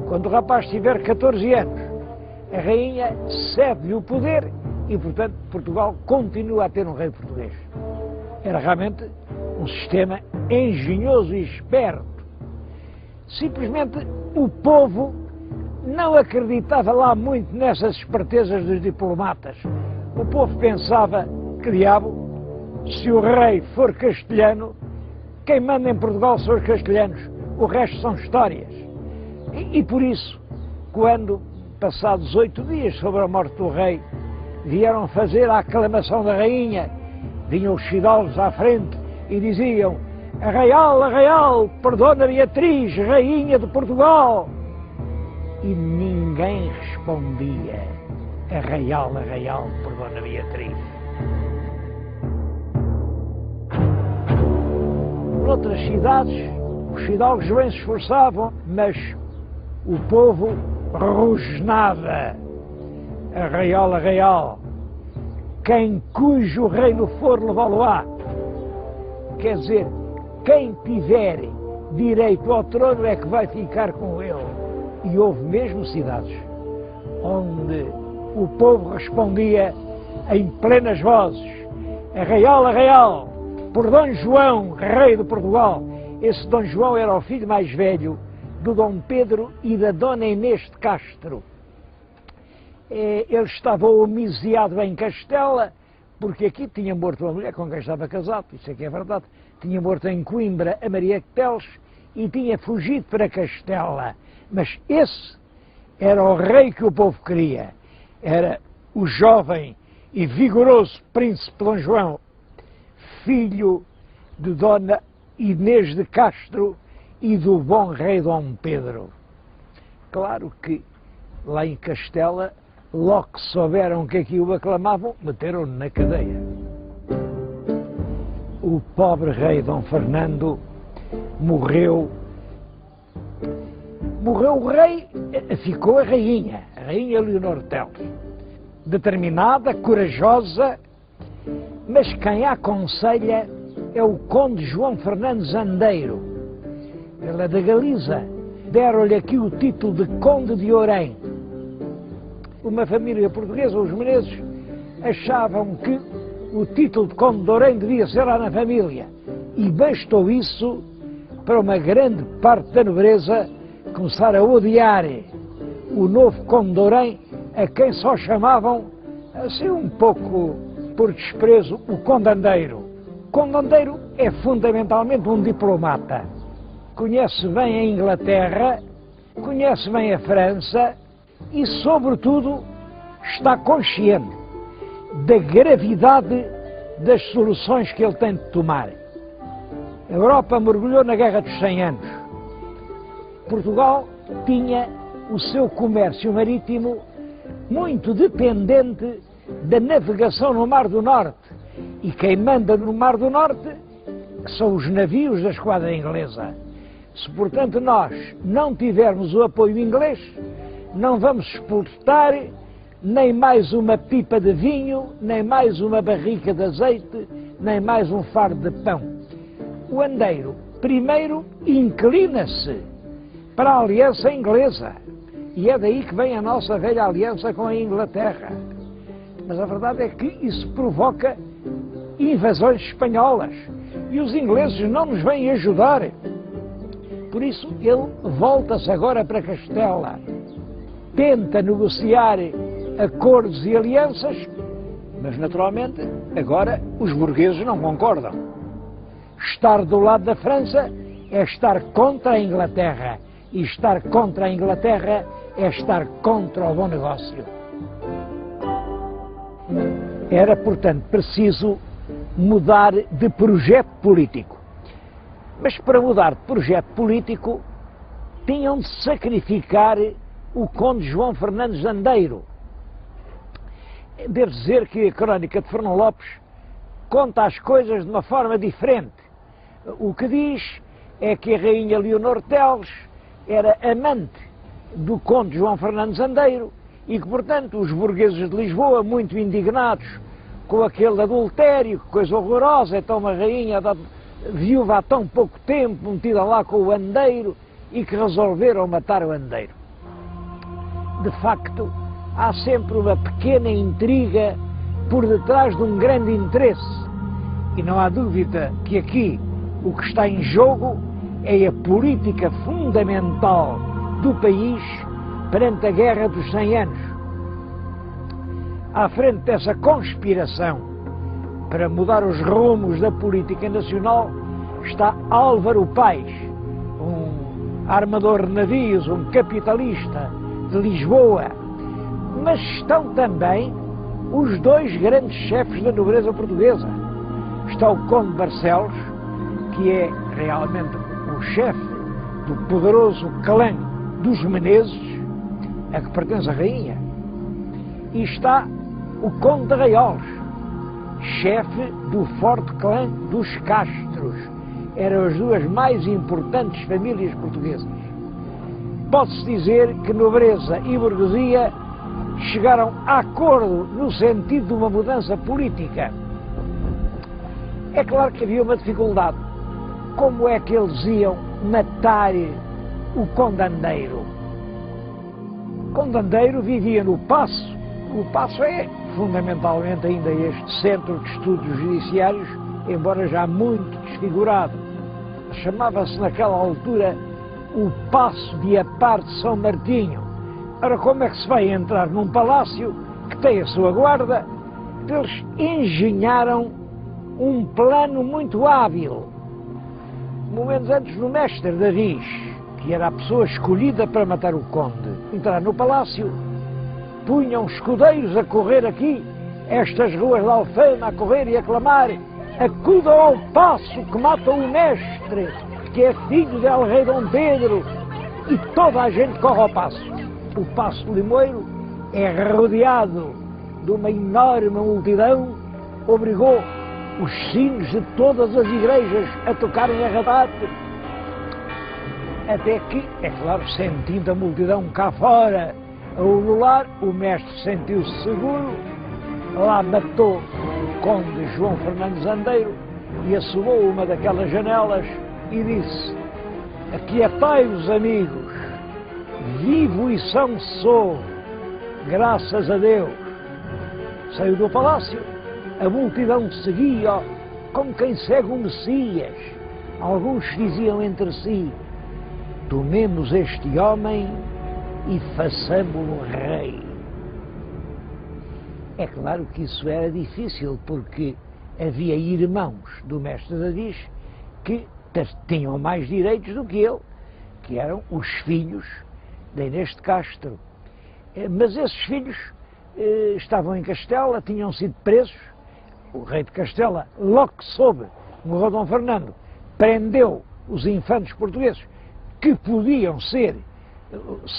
Quando o rapaz tiver 14 anos, a rainha cede-lhe o poder e, portanto, Portugal continua a ter um rei português. Era realmente um sistema engenhoso e esperto. Simplesmente o povo não acreditava lá muito nessas espertezas dos diplomatas. O povo pensava que, diabo, se o rei for castelhano, quem manda em Portugal são os castelhanos, o resto são histórias. E por isso, quando, passados 8 dias sobre a morte do rei, vieram fazer a aclamação da rainha, vinham os fidalgos à frente e diziam: Arraial, por Dona Beatriz, rainha de Portugal. E ninguém respondia: Arraial, por Dona Beatriz. Noutras cidades, os fidalgos bem se esforçavam, mas o povo rosnava: Arraial, quem cujo reino for levá-lo-á. Quer dizer, quem tiver direito ao trono é que vai ficar com ele. E houve mesmo cidades onde o povo respondia em plenas vozes: Arraial, por Dom João, rei de Portugal. Esse Dom João era o filho mais velho do Dom Pedro e da Dona Inês de Castro. Ele estava homiciado em Castela, porque aqui tinha morto uma mulher com quem estava casado, isso é que é verdade. Tinha morto em Coimbra a Maria de Teles e tinha fugido para Castela. Mas esse era o rei que o povo queria. Era o jovem e vigoroso príncipe Dom João, filho de Dona Inês de Castro e do bom rei Dom Pedro. Claro que lá em Castela, logo que souberam que aqui o aclamavam, meteram-no na cadeia. O pobre rei Dom Fernando morreu. Morreu o rei, ficou a rainha Leonor de Teles. Determinada, corajosa, mas quem a aconselha é o conde João Fernando Zandeiro. Ele é da Galiza. Deram-lhe aqui o título de Conde de Orém. Uma família portuguesa, os Menezes, achavam que o título de Conde de Orém devia ser lá na família. E bastou isso para uma grande parte da nobreza começar a odiar o novo Conde de Orém, a quem só chamavam, assim um pouco por desprezo, o Condandeiro. O Condandeiro é fundamentalmente um diplomata. Conhece bem a Inglaterra, conhece bem a França e, sobretudo, está consciente da gravidade das soluções que ele tem de tomar. A Europa mergulhou na Guerra dos 100 anos. Portugal tinha o seu comércio marítimo muito dependente da navegação no Mar do Norte. E quem manda no Mar do Norte são os navios da esquadra inglesa. Se, portanto, nós não tivermos o apoio inglês, não vamos exportar nem mais uma pipa de vinho, nem mais uma barrica de azeite, nem mais um fardo de pão. O andeiro, primeiro, inclina-se para a aliança inglesa. E é daí que vem a nossa velha aliança com a Inglaterra. Mas a verdade é que isso provoca invasões espanholas. E os ingleses não nos vêm ajudar. Por isso, ele volta-se agora para Castela. Tenta negociar acordos e alianças, mas, naturalmente, agora os burgueses não concordam. Estar do lado da França é estar contra a Inglaterra. E estar contra a Inglaterra é estar contra o bom negócio. Era, portanto, preciso mudar de projeto político. Mas para mudar de projeto político, tinham de sacrificar o conde João Fernando Zandeiro. Devo dizer que a crónica de Fernão Lopes conta as coisas de uma forma diferente. O que diz é que a rainha Leonor Teles era amante do conde João Fernandes Andeiro e que, portanto, os burgueses de Lisboa, muito indignados com aquele adultério, que coisa horrorosa, então uma rainha viúva há tão pouco tempo, metida lá com o Andeiro, e que resolveram matar o Andeiro. De facto, há sempre uma pequena intriga por detrás de um grande interesse. E não há dúvida que aqui o que está em jogo é a política fundamental do país perante a Guerra dos 100 anos. À frente dessa conspiração para mudar os rumos da política nacional está Álvaro Paes, um armador de navios, um capitalista de Lisboa, mas estão também os dois grandes chefes da nobreza portuguesa. Está o Conde Barcelos, que é realmente o chefe do poderoso clã dos Menezes, a que pertence a rainha, e está o Conde de Raiolos, chefe do forte clã dos Castros. Eram as duas mais importantes famílias portuguesas. Pode-se dizer que nobreza e burguesia chegaram a acordo no sentido de uma mudança política. É claro que havia uma dificuldade. Como é que eles iam matar o Conde Andeiro? O Conde Andeiro vivia no Paço. O Paço é fundamentalmente ainda este centro de estudos judiciários, embora já muito desfigurado. Chamava-se naquela altura o Paço de Apar de São Martinho. Ora, como é que se vai entrar num palácio que tem a sua guarda? Eles engenharam um plano muito hábil. Momentos antes do mestre Davis, que era a pessoa escolhida para matar o conde, entrar no palácio, punham escudeiros a correr aqui, estas ruas de Alfama, a correr e a clamar: acudam ao paço que mata o mestre, que é filho de El Rei Dom Pedro, e toda a gente corre ao paço. O Paço de Limoeiro é rodeado de uma enorme multidão, obrigou os sinos de todas as igrejas a tocarem a rabate, até que, é claro, sentindo a multidão cá fora a ulular, o mestre sentiu-se seguro, lá matou o conde João Fernandes Andeiro e assomou uma daquelas janelas e disse: aquietai-vos, amigos, vivo e são sou, graças a Deus. Saiu do palácio, a multidão seguia como quem segue um Messias. Alguns diziam entre si: tomemos este homem e façamo-lo rei. É claro que isso era difícil, porque havia irmãos do mestre Davis que tinham mais direitos do que ele, que eram os filhos de Inês de Castro. Mas esses filhos estavam em Castela, tinham sido presos. O rei de Castela, logo que soube, morreu Dom Fernando, prendeu os infantes portugueses que podiam ser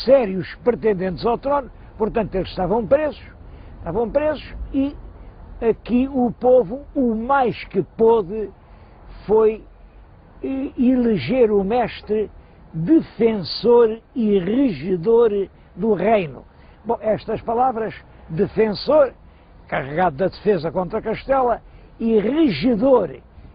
sérios pretendentes ao trono, portanto eles estavam presos e aqui o povo, o mais que pôde, foi eleger o mestre defensor e regedor do reino. Bom, estas palavras, defensor, carregado da defesa contra Castela, e regedor,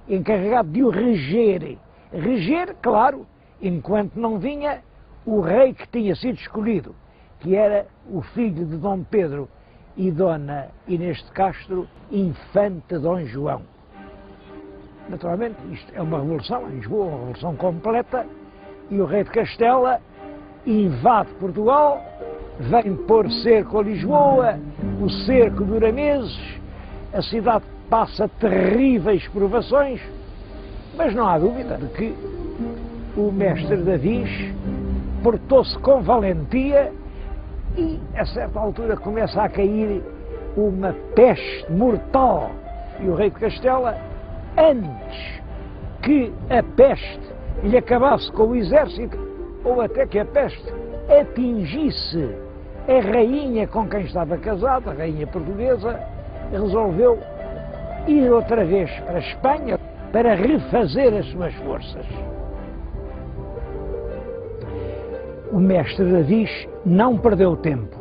encarregado de o reger. Reger, claro, enquanto não vinha o rei que tinha sido escolhido, que era o filho de Dom Pedro e Dona Inês de Castro, infanta Dom João. Naturalmente, isto é uma revolução em Lisboa, uma revolução completa, e o rei de Castela invade Portugal, vem pôr cerco a Lisboa, o cerco dura meses, a cidade passa terríveis provações, mas não há dúvida de que o mestre Davis portou-se com valentia e, a certa altura, começa a cair uma peste mortal. E o rei de Castela, antes que a peste lhe acabasse com o exército, ou até que a peste atingisse a rainha com quem estava casado, a rainha portuguesa, resolveu ir outra vez para a Espanha para refazer as suas forças. O mestre Davis não perdeu tempo.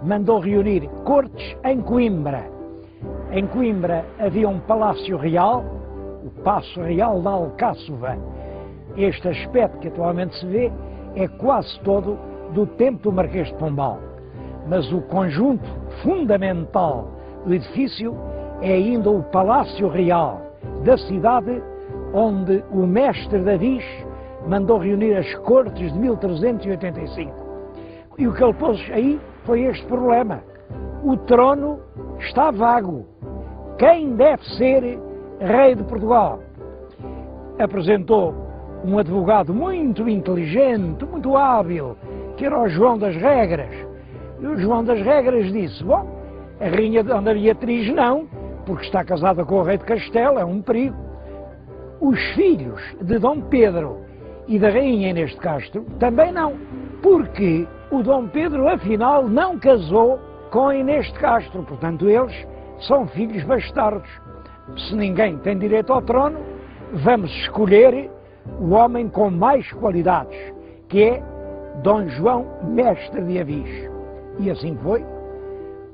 Mandou reunir cortes em Coimbra. Em Coimbra havia um palácio real, o Paço Real da Alcáçova. Este aspecto que atualmente se vê é quase todo do tempo do Marquês de Pombal. Mas o conjunto fundamental do edifício é ainda o Palácio Real da cidade, onde o mestre Davis mandou reunir as cortes de 1385. E o que ele pôs aí foi este problema. O trono está vago. Quem deve ser rei de Portugal? Apresentou um advogado muito inteligente, muito hábil, que era o João das Regras. E o João das Regras disse, bom, a rainha Dona Beatriz não, porque está casada com o rei de Castela, é um perigo. Os filhos de Dom Pedro e da rainha Inês de Castro também não, porque o Dom Pedro, afinal, não casou com a Inês de Castro, portanto, eles são filhos bastardos. Se ninguém tem direito ao trono, vamos escolher o homem com mais qualidades, que é Dom João, mestre de Avis. E assim foi.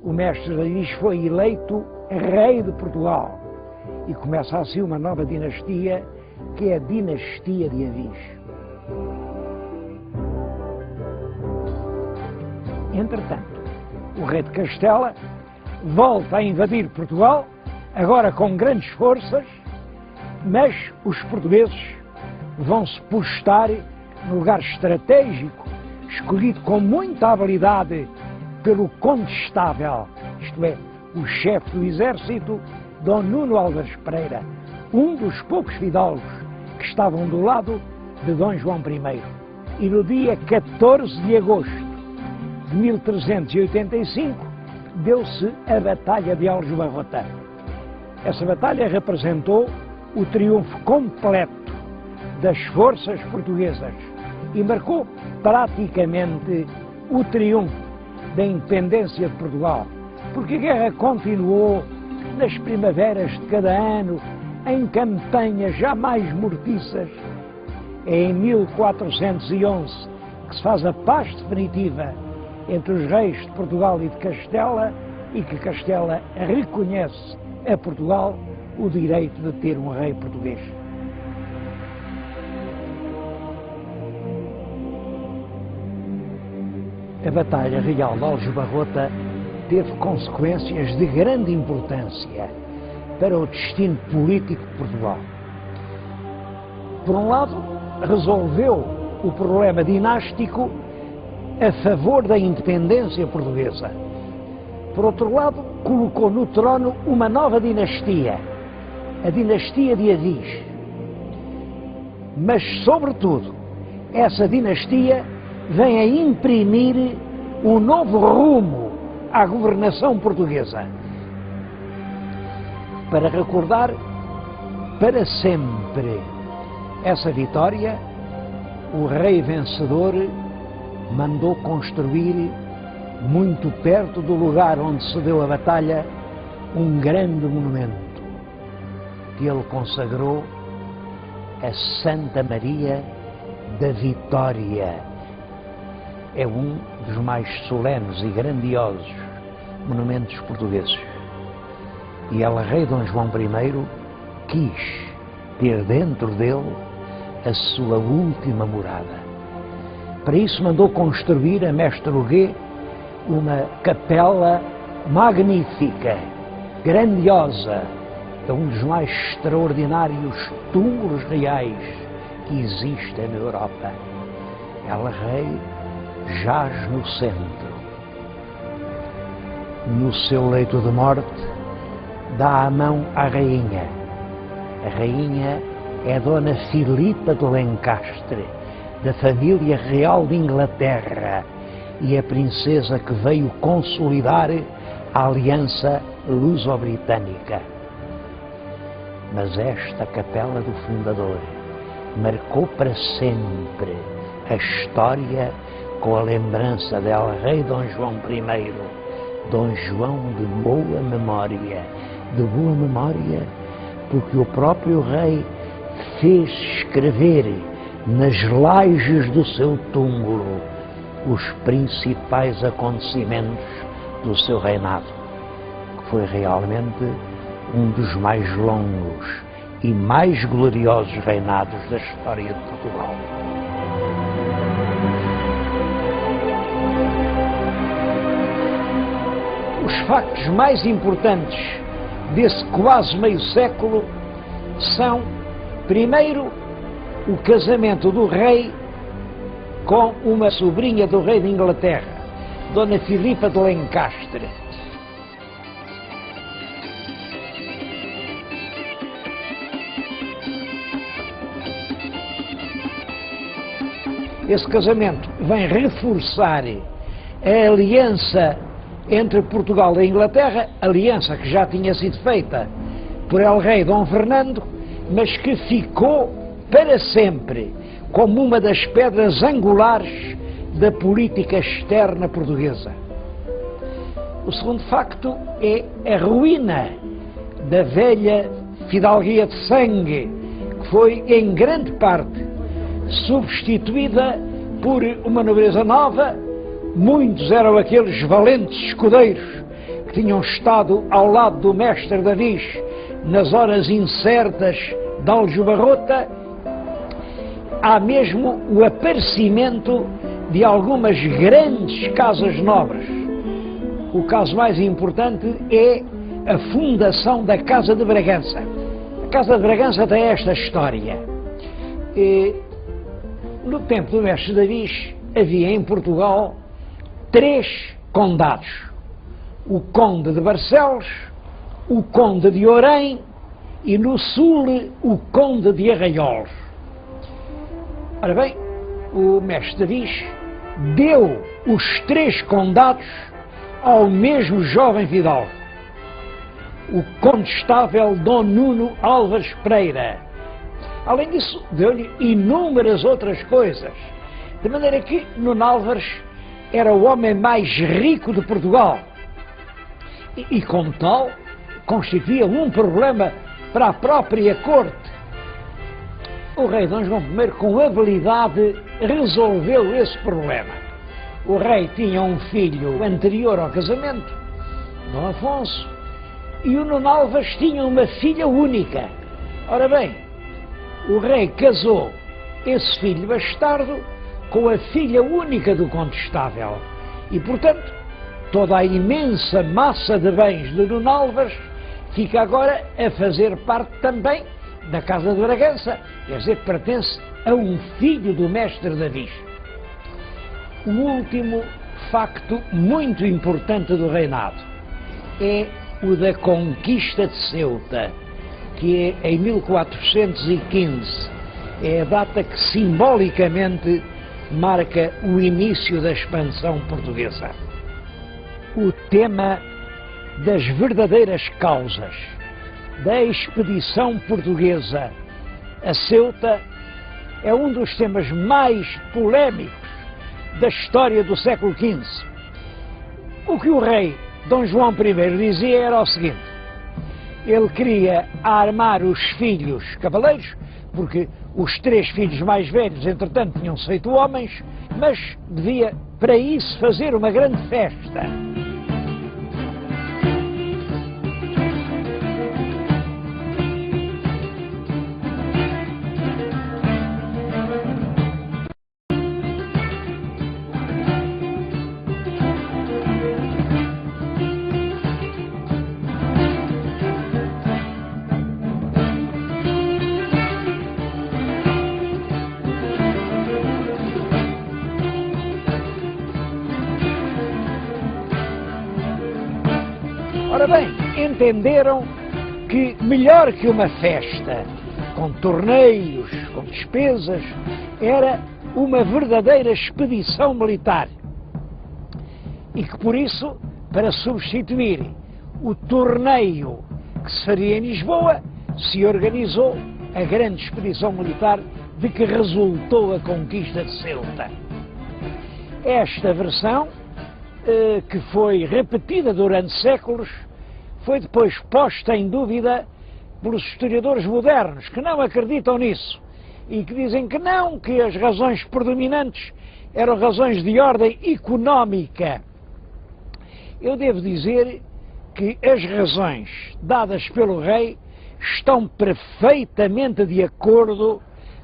O mestre de Avis foi eleito rei de Portugal. E começa assim uma nova dinastia, que é a dinastia de Avis. Entretanto, o rei de Castela volta a invadir Portugal, agora com grandes forças, mas os portugueses vão se postar no lugar estratégico, escolhido com muita habilidade pelo condestável, isto é, o chefe do exército, Dom Nuno Álvares Pereira, um dos poucos fidalgos que estavam do lado de Dom João I. E no dia 14 de agosto de 1385, deu-se a Batalha de Aljubarrota. Essa batalha representou o triunfo completo das forças portuguesas e marcou praticamente o triunfo da independência de Portugal, porque a guerra continuou nas primaveras de cada ano, em campanhas jamais mortiças. É em 1411 que se faz a paz definitiva entre os reis de Portugal e de Castela, e que Castela reconhece a Portugal o direito de ter um rei português. A Batalha Real de Aljubarrota teve consequências de grande importância para o destino político de Portugal. Por um lado, resolveu o problema dinástico a favor da independência portuguesa. Por outro lado, colocou no trono uma nova dinastia, a dinastia de Avis. Mas, sobretudo, essa dinastia vem a imprimir um novo rumo à governação portuguesa. Para recordar para sempre essa vitória, o rei vencedor mandou construir, muito perto do lugar onde se deu a batalha, um grande monumento que ele consagrou a Santa Maria da Vitória. É um dos mais solenes e grandiosos monumentos portugueses. E El Rei Dom João I quis ter dentro dele a sua última morada. Para isso mandou construir a Mestre Huguet uma capela magnífica, grandiosa, é um dos mais extraordinários túmulos reais que existem na Europa. El Rei jaz no centro. No seu leito de morte, dá a mão à rainha. A rainha é Dona Filipa de Lencastre, da família real de Inglaterra, e a princesa que veio consolidar a aliança luso-britânica. Mas esta capela do fundador marcou para sempre a história com a lembrança del Rei Dom João I, Dom João de boa memória, de boa memória, porque o próprio rei fez escrever nas lajes do seu túmulo os principais acontecimentos do seu reinado, que foi realmente um dos mais longos e mais gloriosos reinados da história de Portugal. Os factos mais importantes desse quase meio século são, primeiro, o casamento do rei com uma sobrinha do rei de Inglaterra, Dona Filipa de Lencastre. Esse casamento vem reforçar a aliança entre Portugal e a Inglaterra, aliança que já tinha sido feita por el rei Dom Fernando, mas que ficou para sempre como uma das pedras angulares da política externa portuguesa. O segundo facto é a ruína da velha fidalguia de sangue, que foi em grande parte substituída por uma nobreza nova. Muitos eram aqueles valentes escudeiros que tinham estado ao lado do mestre Davis nas horas incertas da aljubarrota. Há mesmo o aparecimento de algumas grandes casas nobres. O caso mais importante é a fundação da Casa de Bragança. A Casa de Bragança tem esta história. No tempo do mestre Davis havia em Portugal 3 condados: o Conde de Barcelos, o Conde de Orém e no sul o Conde de Arraiolos. Ora bem, o mestre Davis deu os 3 condados ao mesmo jovem fidalgo, o condestável Dom Nuno Álvares Pereira. Além disso, deu-lhe inúmeras outras coisas, de maneira que Nuno Álvares era o homem mais rico de Portugal e como tal, constituía um problema para a própria corte. O rei Dom João I, com habilidade, resolveu esse problema. O rei tinha um filho anterior ao casamento, Dom Afonso, e o Nuno Álvares tinha uma filha única. Ora bem, o rei casou esse filho bastardo com a filha única do condestável e, portanto, toda a imensa massa de bens de Nuno Álvares fica agora a fazer parte também da Casa de Bragança, quer dizer, pertence a um filho do mestre Davis. O último facto muito importante do reinado é o da conquista de Ceuta, que é em 1415. É a data que simbolicamente marca o início da expansão portuguesa. O tema das verdadeiras causas da expedição portuguesa a Ceuta é um dos temas mais polémicos da história do século XV. O que o rei Dom João I dizia era o seguinte: ele queria armar os filhos cavaleiros, porque os 3 filhos mais velhos, entretanto, tinham-se feito homens, mas devia, para isso, fazer uma grande festa. Ora bem, entenderam que melhor que uma festa, com torneios, com despesas, era uma verdadeira expedição militar. E que por isso, para substituir o torneio que se faria em Lisboa, se organizou a grande expedição militar de que resultou a conquista de Ceuta. Esta versão, que foi repetida durante séculos, foi depois posta em dúvida pelos historiadores modernos, que não acreditam nisso e que dizem que não, que as razões predominantes eram razões de ordem económica. Eu devo dizer que as razões dadas pelo rei estão perfeitamente de acordo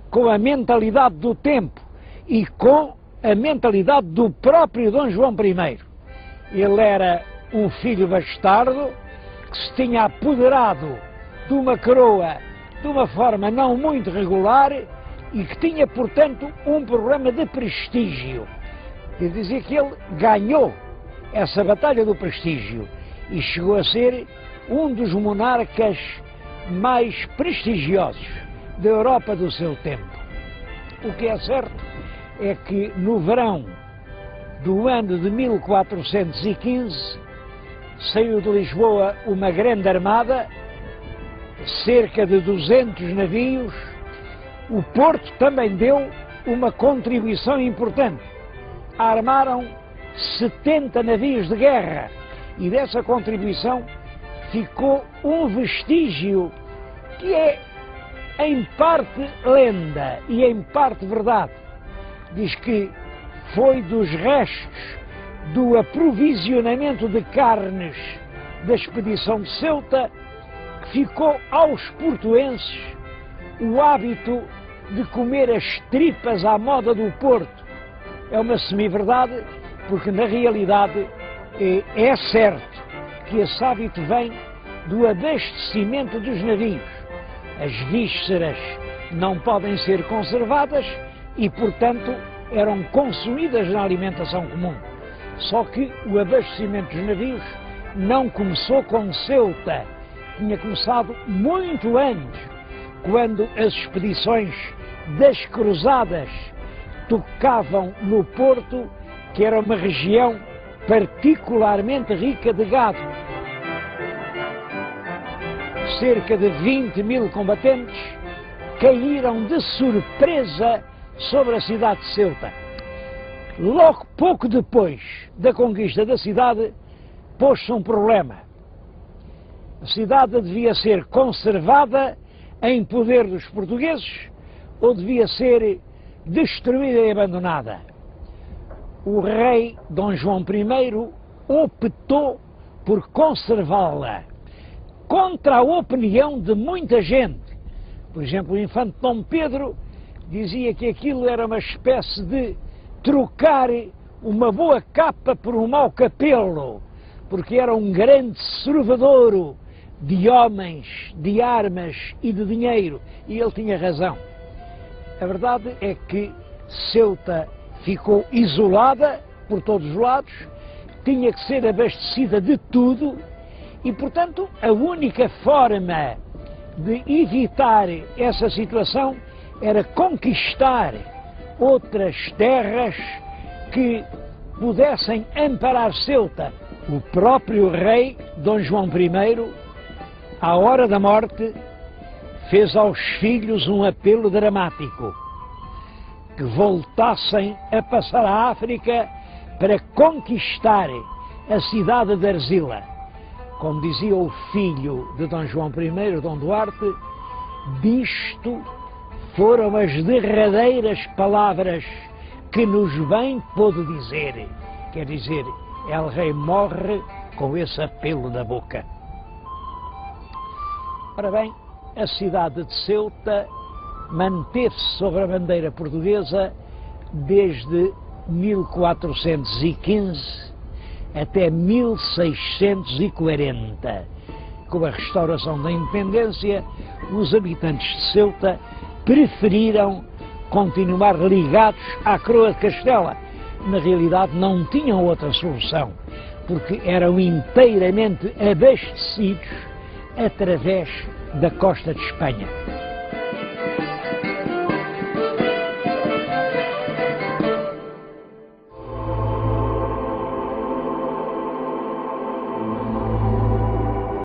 com a mentalidade do tempo e com a mentalidade do próprio Dom João I. Ele era um filho bastardo que se tinha apoderado de uma coroa de uma forma não muito regular e que tinha, portanto, um problema de prestígio. Devo dizer que ele ganhou essa batalha do prestígio e chegou a ser um dos monarcas mais prestigiosos da Europa do seu tempo. O que é certo é que no verão do ano de 1415 saiu de Lisboa uma grande armada, cerca de 200 navios. O Porto também deu uma contribuição importante. Armaram 70 navios de guerra e dessa contribuição ficou um vestígio que é em parte lenda e em parte verdade. Diz que foi dos restos do aprovisionamento de carnes da expedição de Ceuta que ficou aos portuenses o hábito de comer as tripas à moda do Porto. É uma semi-verdade, porque na realidade é certo que esse hábito vem do abastecimento dos navios. As vísceras não podem ser conservadas e, portanto, eram consumidas na alimentação comum. Só que o abastecimento dos navios não começou com Ceuta, tinha começado muito antes, quando as expedições das cruzadas tocavam no Porto, que era uma região particularmente rica de gado. Cerca de 20.000 combatentes caíram de surpresa sobre a cidade de Ceuta. Logo pouco depois da conquista da cidade, pôs-se um problema. A cidade devia ser conservada em poder dos portugueses ou devia ser destruída e abandonada. O rei Dom João I optou por conservá-la, contra a opinião de muita gente. Por exemplo, o infante Dom Pedro dizia que aquilo era uma espécie de trocar uma boa capa por um mau capelo, porque era um grande servadouro de homens, de armas e de dinheiro, e ele tinha razão. A verdade é que Ceuta ficou isolada por todos os lados, tinha que ser abastecida de tudo e, portanto, a única forma de evitar essa situação era conquistar outras terras que pudessem amparar Ceuta. O próprio rei Dom João I, à hora da morte, fez aos filhos um apelo dramático, que voltassem a passar a África para conquistar a cidade de Arzila. Como dizia o filho de Dom João I, Dom Duarte, disto foram as derradeiras palavras que nos bem pôde dizer. Quer dizer, El Rei morre com esse apelo na boca. Ora bem, a cidade de Ceuta manteve-se sobre a bandeira portuguesa desde 1415 até 1640. Com a restauração da independência, os habitantes de Ceuta preferiram continuar ligados à coroa de Castela. Na realidade, não tinham outra solução, porque eram inteiramente abastecidos através da costa de Espanha.